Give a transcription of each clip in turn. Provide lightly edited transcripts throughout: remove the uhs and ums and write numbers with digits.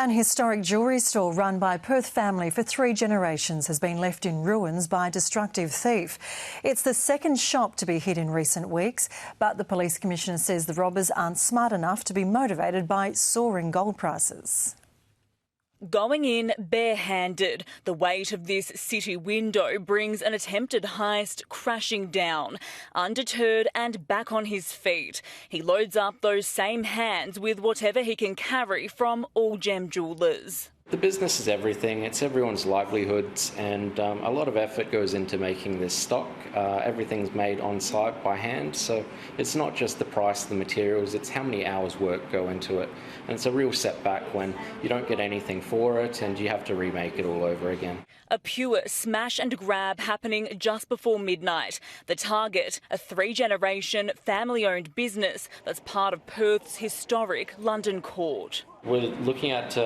An historic jewellery store run by a Perth family for 3 generations has been left in ruins by a destructive thief. It's the second shop to be hit in recent weeks, but the Police Commissioner says the robbers aren't smart enough to be motivated by soaring gold prices. Going in barehanded, the weight of this city window brings an attempted heist crashing down. Undeterred and back on his feet, he loads up those same hands with whatever he can carry from All Gem Jewellers. The business is everything. It's everyone's livelihoods, and a lot of effort goes into making this stock. Everything's made on site by hand, so it's not just the price of the materials, it's how many hours work go into it. And it's a real setback when you don't get anything for it and you have to remake it all over again. A pure smash and grab happening just before midnight. The target, a 3-generation family-owned business that's part of Perth's historic London Court. We're looking at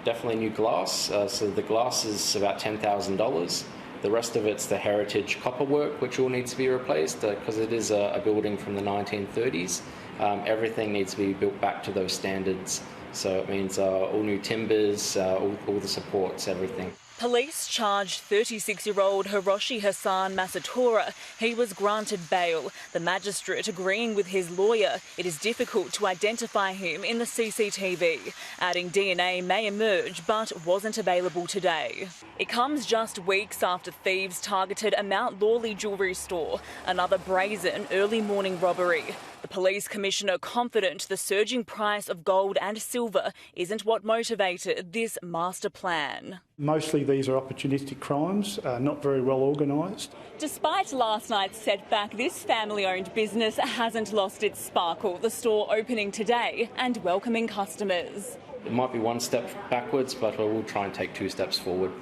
definitely new glass, so the glass is about $10,000. The rest of it's the heritage copper work, which all needs to be replaced because it is a building from the 1930s. Everything needs to be built back to those standards, so it means all new timbers, all the supports, everything. Police charged 36-year-old Hiroshi Hassan Masatora. He was granted bail. The magistrate agreeing with his lawyer it is difficult to identify him in the CCTV, adding DNA may emerge but wasn't available today. It comes just weeks after thieves targeted a Mount Lawley jewellery store, another brazen early morning robbery. The Police Commissioner confident the surging price of gold and silver isn't what motivated this master plan. Mostly these are opportunistic crimes, not very well organised. Despite last night's setback, this family-owned business hasn't lost its sparkle. The store opening today and welcoming customers. It might be one step backwards, but we'll try and take 2 steps forward.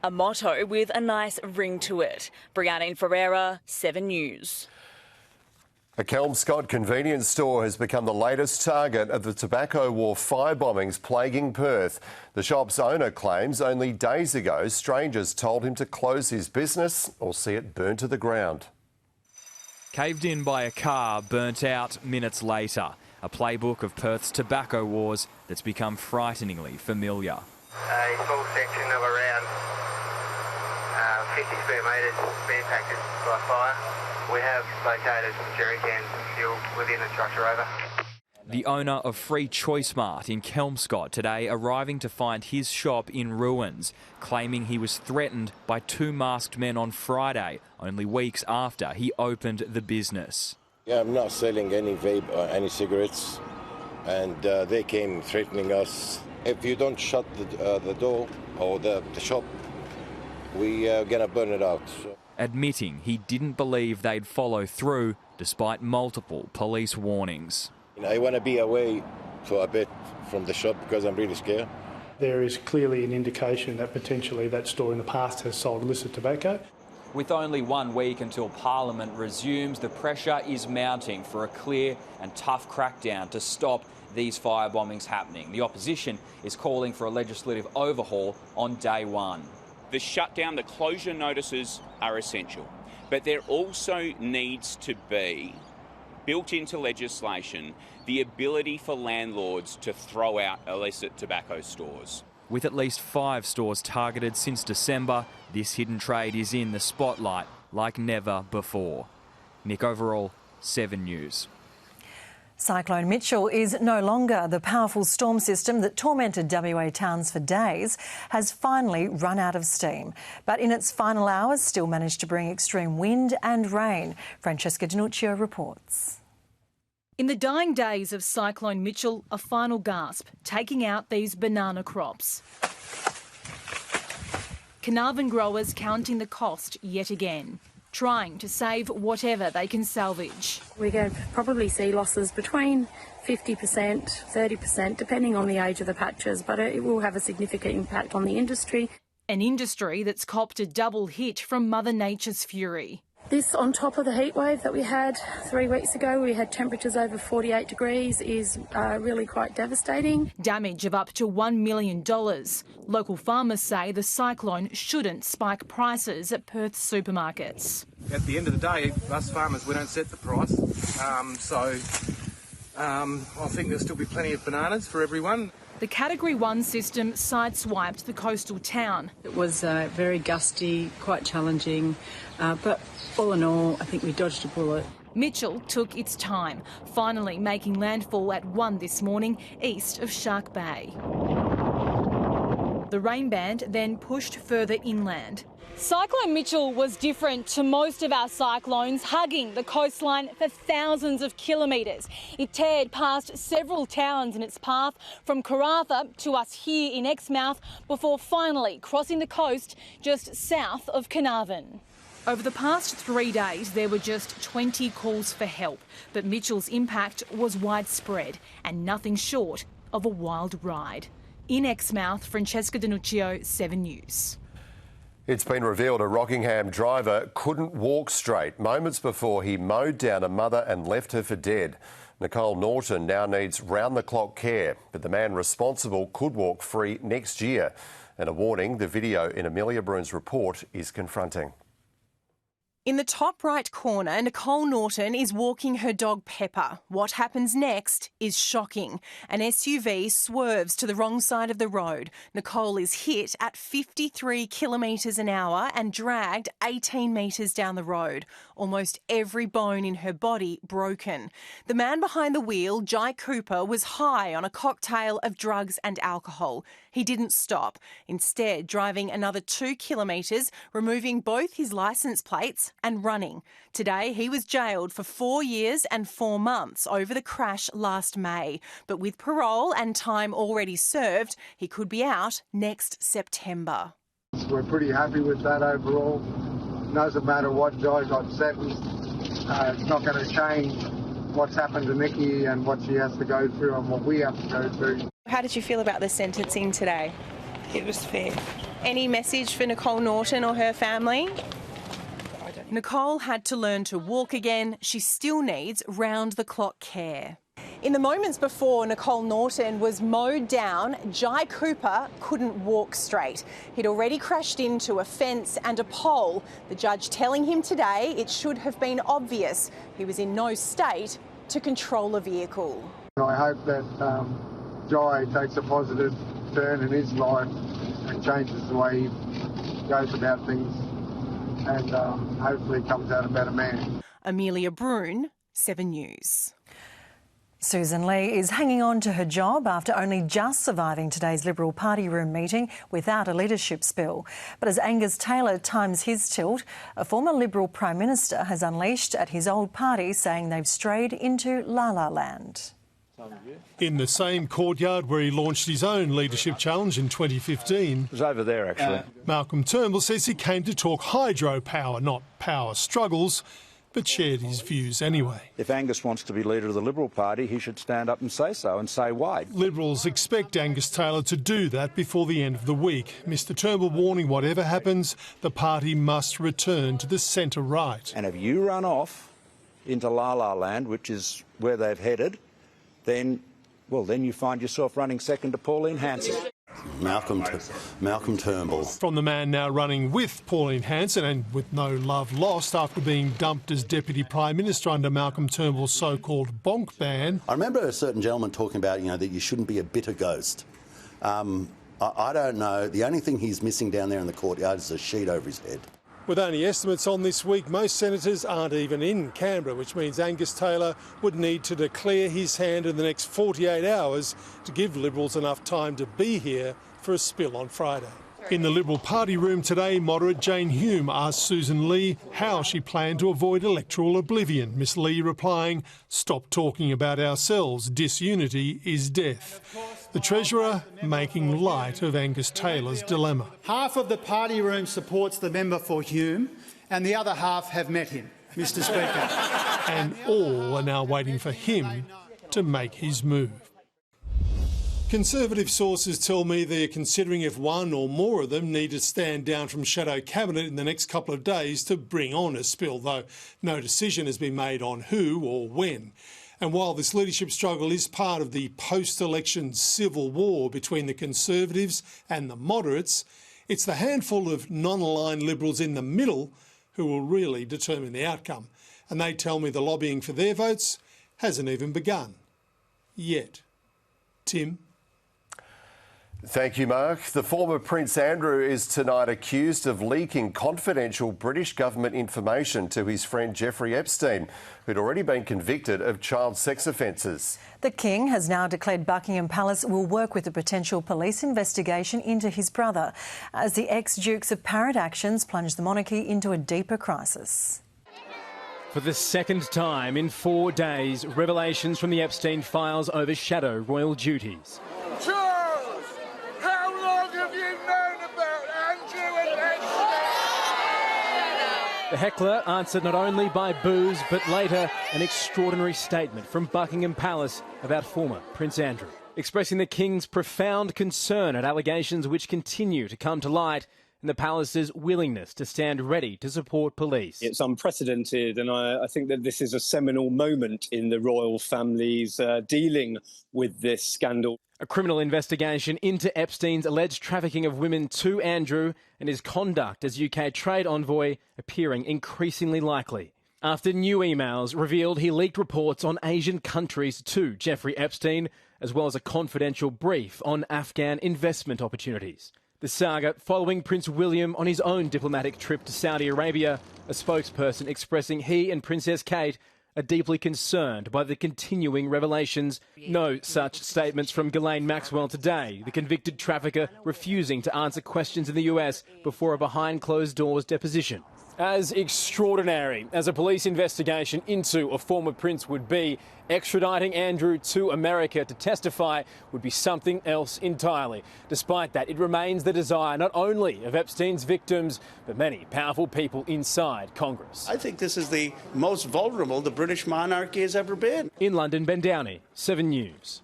A motto with a nice ring to it. Brianne Ferreira, 7 News. A Kelmscott convenience store has become the latest target of the tobacco war firebombings plaguing Perth. The shop's owner claims only days ago strangers told him to close his business or see it burn to the ground. Caved in by a car, burnt out minutes later. A playbook of Perth's tobacco wars that's become frighteningly familiar. A small section of around 50 square metres being impacted by fire. We have located some jerry cans of fuel within the structure over. The owner of Free Choice Mart in Kelmscott today arriving to find his shop in ruins, claiming he was threatened by 2 masked men on Friday, only weeks after he opened the business. Yeah, I'm not selling any vape or any cigarettes, and they came threatening us. If you don't shut the door or the shop, we're going to burn it out. Admitting he didn't believe they'd follow through despite multiple police warnings. I want to be away for a bit from the shop because I'm really scared. There is clearly an indication that potentially that store in the past has sold illicit tobacco. With only 1 week until Parliament resumes, the pressure is mounting for a clear and tough crackdown to stop these firebombings happening. The opposition is calling for a legislative overhaul on day one. The shutdown, the closure notices are essential, but there also needs to be, built into legislation, the ability for landlords to throw out illicit tobacco stores. With at least 5 stores targeted since December, this hidden trade is in the spotlight like never before. Nick Overall, 7 News. Cyclone Mitchell is no longer the powerful storm system that tormented WA towns for days, has finally run out of steam. But in its final hours, still managed to bring extreme wind and rain. Francesca Danuccio reports. In the dying days of Cyclone Mitchell, a final gasp, taking out these banana crops. Carnarvon growers counting the cost yet again, trying to save whatever they can salvage. We're going to probably see losses between 50%, 30%, depending on the age of the patches, but it will have a significant impact on the industry. An industry that's copped a double hit from Mother Nature's fury. This on top of the heat wave that we had 3 weeks ago, we had temperatures over 48 degrees, is really quite devastating. Damage of up to $1 million. Local farmers say the cyclone shouldn't spike prices at Perth's supermarkets. At the end of the day, us farmers, we don't set the price, so I think there'll still be plenty of bananas for everyone. The Category 1 system sideswiped the coastal town. It was very gusty, quite challenging, but all in all, I think we dodged a bullet. Mitchell took its time, finally making landfall at 1 this morning east of Shark Bay. The rain band then pushed further inland. Cyclone Mitchell was different to most of our cyclones, hugging the coastline for thousands of kilometres. It teared past several towns in its path, from Karratha to us here in Exmouth, before finally crossing the coast just south of Carnarvon. Over the past 3 days, there were just 20 calls for help, but Mitchell's impact was widespread and nothing short of a wild ride. In Exmouth, Francesca Danuccio, 7 News. It's been revealed a Rockingham driver couldn't walk straight moments before he mowed down a mother and left her for dead. Nicole Norton now needs round-the-clock care, but the man responsible could walk free next year. And a warning, the video in Amelia Bruin's report is confronting. In the top right corner, Nicole Norton is walking her dog Pepper. What happens next is shocking. An SUV swerves to the wrong side of the road. Nicole is hit at 53 kilometres an hour and dragged 18 metres down the road. Almost every bone in her body broken. The man behind the wheel, Jai Cooper, was high on a cocktail of drugs and alcohol. He didn't stop, instead driving another 2 kilometres, removing both his licence plates and running. Today, he was jailed for 4 years and 4 months over the crash last May. But with parole and time already served, he could be out next September. We're pretty happy with that overall. Doesn't matter what Jai got sentenced. It's not going to change what's happened to Nikki and what she has to go through and what we have to go through. How did you feel about the sentencing today? It was fair. Any message for Nicole Norton or her family? Nicole had to learn to walk again. She still needs round-the-clock care. In the moments before Nicole Norton was mowed down, Jai Cooper couldn't walk straight. He'd already crashed into a fence and a pole, the judge telling him today it should have been obvious he was in no state to control a vehicle. I hope that Jai takes a positive turn in his life and changes the way he goes about things and hopefully comes out a better man. Amelia Bruin, 7 News. Susan Lee is hanging on to her job after only just surviving today's Liberal Party room meeting without a leadership spill. But as Angus Taylor times his tilt, a former Liberal Prime Minister has unleashed at his old party, saying they've strayed into la-la land. In the same courtyard where he launched his own leadership challenge in 2015. It was over there, actually. Malcolm Turnbull says he came to talk hydropower, not power struggles, but shared his views anyway. If Angus wants to be leader of the Liberal Party, he should stand up and say so, and say why. Liberals expect Angus Taylor to do that before the end of the week. Mr Turnbull warning whatever happens, the party must return to the centre-right. And if you run off into la-la land, which is where they've headed, then you find yourself running second to Pauline Hanson. Malcolm Turnbull. From the man now running with Pauline Hanson and with no love lost after being dumped as Deputy Prime Minister under Malcolm Turnbull's so-called bonk ban. I remember a certain gentleman talking about, that you shouldn't be a bitter ghost. I don't know. The only thing he's missing down there in the courtyard is a sheet over his head. With only estimates on this week, most senators aren't even in Canberra, which means Angus Taylor would need to declare his hand in the next 48 hours to give Liberals enough time to be here for a spill on Friday. In the Liberal Party room today, moderate Jane Hume asked Susan Lee how she planned to avoid electoral oblivion. Miss Lee replying, "Stop talking about ourselves. Disunity is death." The Treasurer making light of Angus Taylor's dilemma. Half of the party room supports the member for Hume and the other half have met him, Mr Speaker. And all are now waiting for him to make his move. Conservative sources tell me they're considering if one or more of them need to stand down from shadow cabinet in the next couple of days to bring on a spill, though no decision has been made on who or when. And while this leadership struggle is part of the post-election civil war between the Conservatives and the moderates, it's the handful of non-aligned Liberals in the middle who will really determine the outcome. And they tell me the lobbying for their votes hasn't even begun. Yet. Tim? Thank you, Mark. The former Prince Andrew is tonight accused of leaking confidential British government information to his friend Jeffrey Epstein, who'd already been convicted of child sex offences. The King has now declared Buckingham Palace will work with a potential police investigation into his brother, as the ex-Duke's apparent actions plunge the monarchy into a deeper crisis. For the second time in 4 days, revelations from the Epstein files overshadow royal duties. Charles, how long have you known about Andrew and Epstein? The heckler answered not only by boos, but later an extraordinary statement from Buckingham Palace about former Prince Andrew, expressing the King's profound concern at allegations which continue to come to light and the palace's willingness to stand ready to support police. It's unprecedented, and I think that this is a seminal moment in the royal family's dealing with this scandal. A criminal investigation into Epstein's alleged trafficking of women to Andrew and his conduct as UK trade envoy appearing increasingly likely, after new emails revealed he leaked reports on Asian countries to Jeffrey Epstein, as well as a confidential brief on Afghan investment opportunities. The saga following Prince William on his own diplomatic trip to Saudi Arabia, a spokesperson expressing he and Princess Kate are deeply concerned by the continuing revelations. No such statements from Ghislaine Maxwell today, the convicted trafficker refusing to answer questions in the US before a behind-closed-doors deposition. As extraordinary as a police investigation into a former prince would be, extraditing Andrew to America to testify would be something else entirely. Despite that, it remains the desire not only of Epstein's victims, but many powerful people inside Congress. I think this is the most vulnerable the British monarchy has ever been. In London, Ben Downey, 7 News.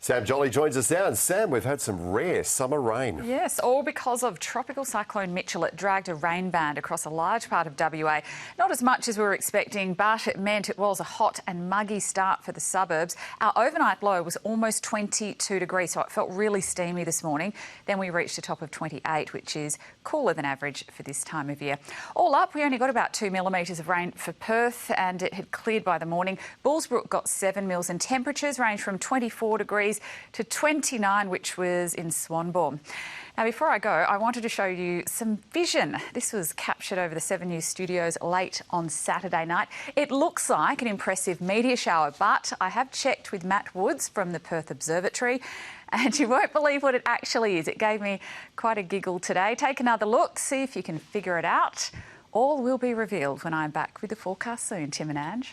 Sam Jolly joins us now. And Sam, we've had some rare summer rain. Yes, all because of tropical cyclone Mitchell. It dragged a rain band across a large part of WA. Not as much as we were expecting, but it meant it was a hot and muggy start for the suburbs. Our overnight low was almost 22 degrees, so it felt really steamy this morning. Then we reached a top of 28, which is cooler than average for this time of year. All up, we only got about 2 millimetres of rain for Perth, and it had cleared by the morning. Bullsbrook got 7 mils, and temperatures ranged from 24 degrees to 29, which was in Swanbourne. Now, before I go, I wanted to show you some vision. This was captured over the 7 News studios late on Saturday night. It looks like an impressive meteor shower, but I have checked with Matt Woods from the Perth Observatory, and you won't believe what it actually is. It gave me quite a giggle today. Take another look, see if you can figure it out. All will be revealed when I'm back with the forecast soon. Tim and Ange.